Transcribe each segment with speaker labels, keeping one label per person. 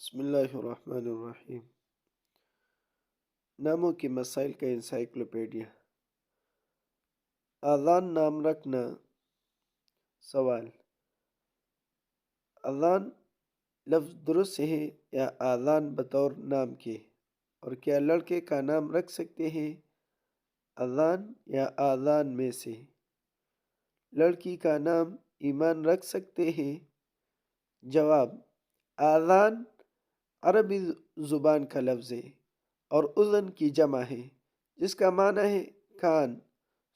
Speaker 1: بسم اللہ الرحمن الرحیم۔ ناموں کے مسائل کا انسائکلوپیڈیا۔ اذان نام رکھنا۔ سوال: اذان لفظ درست ہے یا اذان بطور نام کے؟ اور کیا لڑکے کا نام رکھ سکتے ہیں اذان یا اذان میں سے؟ لڑکی کا نام ایمان رکھ سکتے ہیں؟ جواب: اذان عربی زبان کا لفظ ہے اور اذن کی جمع ہے، جس کا معنی ہے کان،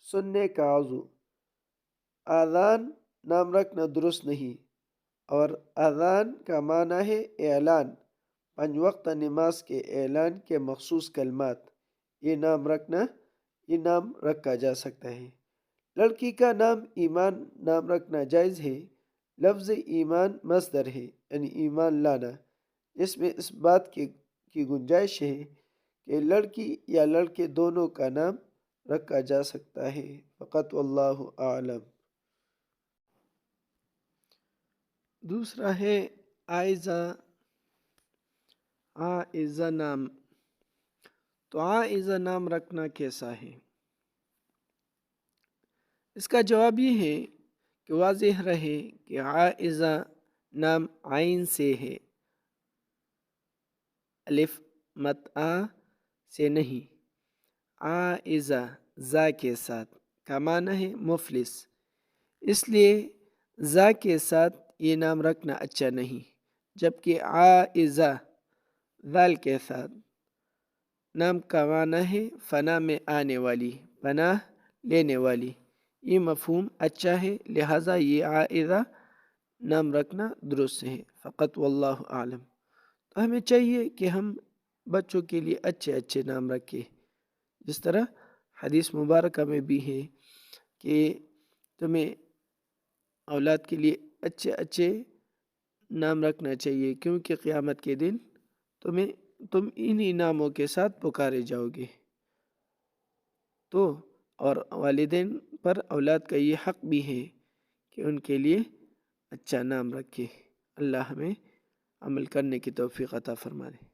Speaker 1: سننے کا عضو۔ اذان نام رکھنا درست نہیں، اور اذان کا معنی ہے اعلان، 5 وقت نماز کے اعلان کے مخصوص کلمات۔ یہ نام رکھا جا سکتا ہے۔ لڑکی کا نام ایمان نام رکھنا جائز ہے۔ لفظ ایمان مصدر ہے، یعنی ایمان لانا، جس میں اس بات کی گنجائش ہے کہ لڑکی یا لڑکے دونوں کا نام رکھا جا سکتا ہے۔ فقط واللہ اعلم۔ دوسرا ہے عائزہ۔ عائزہ نام۔ تو عائزہ نام رکھنا کیسا ہے؟ اس کا جواب یہ ہے کہ واضح رہے کہ عائزہ نام عین سے ہے، الف مت آ سے نہیں۔ عائزہ زا کے ساتھ کا معنی ہے مفلس، اس لیے زا کے ساتھ یہ نام رکھنا اچھا نہیں، جبکہ عائزہ ذال کے ساتھ نام کا معنی ہے فنا میں آنے والی، پناہ لینے والی۔ یہ مفہوم اچھا ہے، لہٰذا یہ عائزہ نام رکھنا درست ہے۔ فقط واللہ اعلم۔ تو ہمیں چاہیے کہ ہم بچوں کے لیے اچھے اچھے نام رکھیں، جس طرح حدیث مبارکہ میں بھی ہے کہ تمہیں اولاد کے لیے اچھے اچھے نام رکھنا چاہیے، کیونکہ قیامت کے دن تم انہی ناموں کے ساتھ پکارے جاؤ گے۔ اور والدین پر اولاد کا یہ حق بھی ہے کہ ان کے لیے اچھا نام رکھے۔ اللہ ہمیں عمل کرنے کی توفیق عطا فرما دے۔